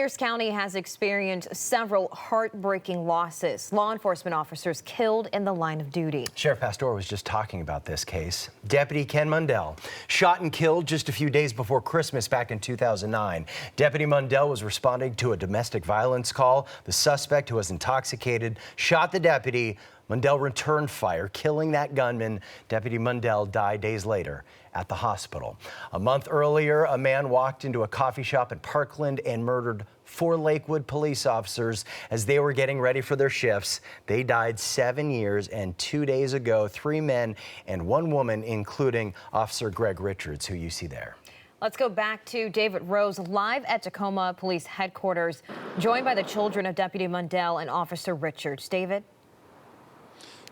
Pierce County has experienced several heartbreaking losses. Law enforcement officers killed in the line of duty. Sheriff Pastor was just talking about this case. Deputy Ken Mundell, shot and killed just a few days before Christmas back in 2009. Deputy Mundell was responding to a domestic violence call. The suspect, who was intoxicated, shot the deputy. Mundell returned fire, killing that gunman. Deputy Mundell died days later at the hospital. A month earlier, a man walked into a coffee shop in Parkland and murdered 4 Lakewood police officers as they were getting ready for their shifts. They died 7 years, and 2 days ago, 3 men and 1 woman, including Officer Greg Richards, who you see there. Let's go back to David Rose, live at Tacoma Police Headquarters, joined by the children of Deputy Mundell and Officer Richards. David?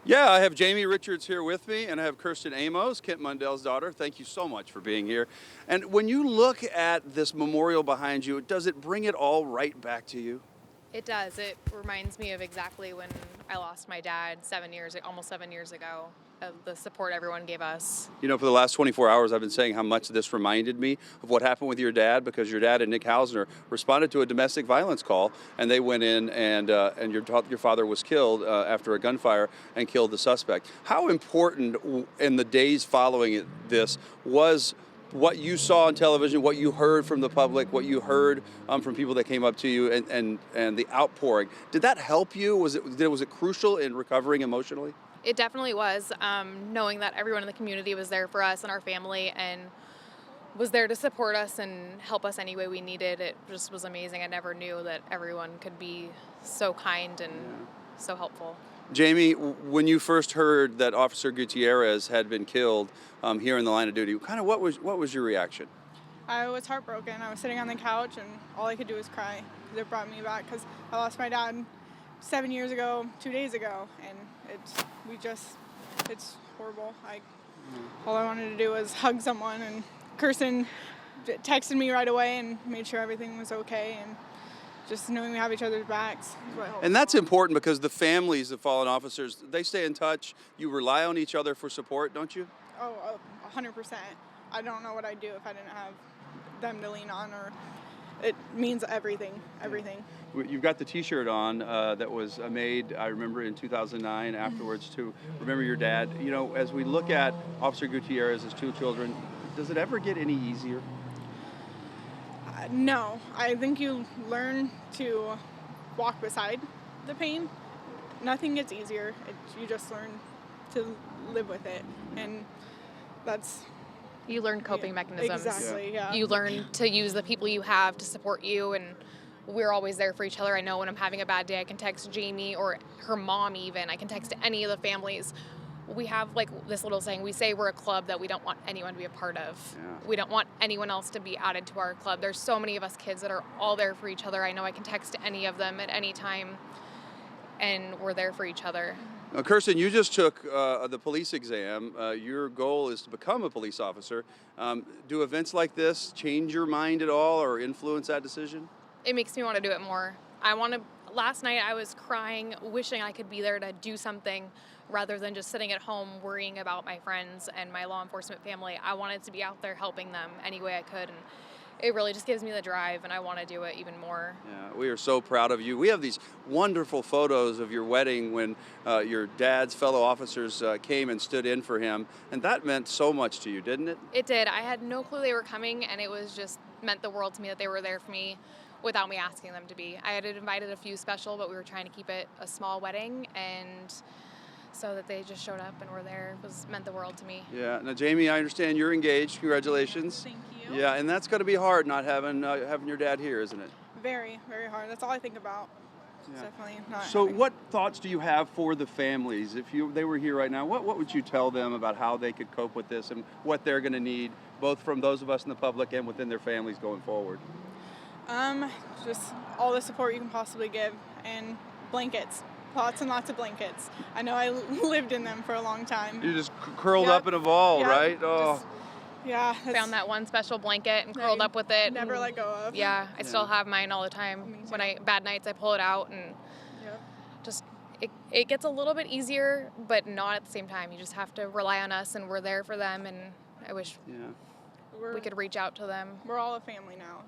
Yeah, I have Jami Richards here with me, and I have Kirsten Amos, Kent Mundell's daughter. Thank you so much for being here. And when you look at this memorial behind you, does it bring it all right back to you? It does. It reminds me of exactly when I lost my dad almost 7 years ago, of the support everyone gave us. You know, for the last 24 hours, I've been saying how much this reminded me of what happened with your dad, because your dad and Nick Hausner responded to a domestic violence call, and they went in and your father was killed after a gunfire and killed the suspect. How important in the days following this was what you saw on television, what you heard from the public, what you heard from people that came up to you, and the outpouring? Did that help you? Was it crucial in recovering emotionally? It definitely was. Knowing that everyone in the community was there for us and our family and was there to support us and help us any way we needed, it just was amazing. I never knew that everyone could be so kind and so helpful. Jami, when you first heard that Officer Gutierrez had been killed here in the line of duty, what was your reaction? I was heartbroken. I was sitting on the couch and all I could do was cry, because it brought me back, because I lost my dad 7 years ago, 2 days ago, and it's horrible. All I wanted to do was hug someone, and Kirsten texted me right away and made sure everything was okay, and just knowing we have each other's backs is what helps. And that's important, because the families of fallen officers, they stay in touch. You rely on each other for support, don't you? Oh, 100%. I don't know what I'd do if I didn't have them to lean on, or it means everything. You've got the T-shirt on that was made, I remember, in 2009 afterwards to remember your dad. You know, as we look at Officer Gutierrez's 2 children, does it ever get any easier? No, I think you learn to walk beside the pain. Nothing gets easier. You just learn to live with it, and that's... You learn coping mechanisms. Exactly, yeah. You learn to use the people you have to support you, and we're always there for each other. I know when I'm having a bad day, I can text Jami or her mom even. I can text any of the families. We have like this little saying, we say we're a club that we don't want anyone to be a part of. Yeah. We don't want anyone else to be added to our club. There's so many of us kids that are all there for each other. I know I can text any of them at any time, and we're there for each other. Now, Kirsten, you just took the police exam. Your goal is to become a police officer. Do events like this change your mind at all or influence that decision? It makes me want to do it more. Last night I was crying, wishing I could be there to do something rather than just sitting at home worrying about my friends and my law enforcement family. I wanted to be out there helping them any way I could, and it really just gives me the drive, and I want to do it even more. Yeah, we are so proud of you. We have these wonderful photos of your wedding when your dad's fellow officers came and stood in for him, and that meant so much to you, didn't it? It did. I had no clue they were coming, and it was just meant the world to me that they were there for me without me asking them to be. I had invited a few special, but we were trying to keep it a small wedding, and so that they just showed up and were there meant the world to me. Yeah. Now, Jami, I understand you're engaged. Congratulations. Thank you. Yeah, and that's going to be hard not having your dad here, isn't it? Very, very hard. That's all I think about. Yeah. Definitely not. So what thoughts do you have for the families? If they were here right now, what would you tell them about how they could cope with this and what they're going to need, both from those of us in the public and within their families going forward? Just all the support you can possibly give, and blankets. Lots and lots of blankets. I know I lived in them for a long time. You just curled up in a ball, right? Oh. Yeah. Found that one special blanket and curled up with it. Never let go of. Yeah, I still have mine all the time. When bad nights, I pull it out, and just it gets a little bit easier, but not at the same time. You just have to rely on us, and we're there for them, and I wish we could reach out to them. We're all a family now.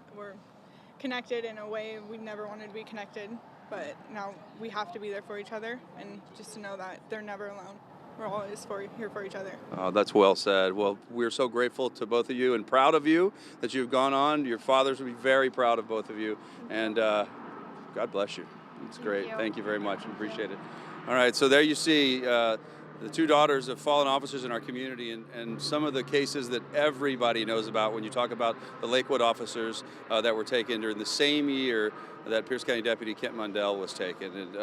connected in a way we never wanted to be connected, but now we have to be there for each other, and just to know that they're never alone. We're always here for each other. Oh, that's well said. Well, we're so grateful to both of you and proud of you that you've gone on. Your fathers will be very proud of both of you, and God bless you. It's great. Thank you very much. Appreciate it. All right, so there you see the two daughters of fallen officers in our community, and some of the cases that everybody knows about when you talk about the Lakewood officers that were taken during the same year that Pierce County Deputy Kent Mundell was taken. And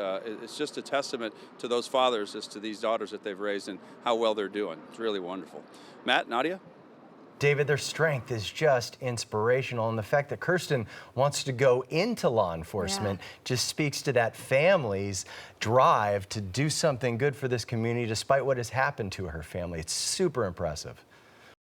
it's just a testament to those fathers as to these daughters that they've raised and how well they're doing. It's really wonderful. Matt, Nadia? David, their strength is just inspirational, and the fact that Kirsten wants to go into law enforcement just speaks to that family's drive to do something good for this community despite what has happened to her family. It's super impressive.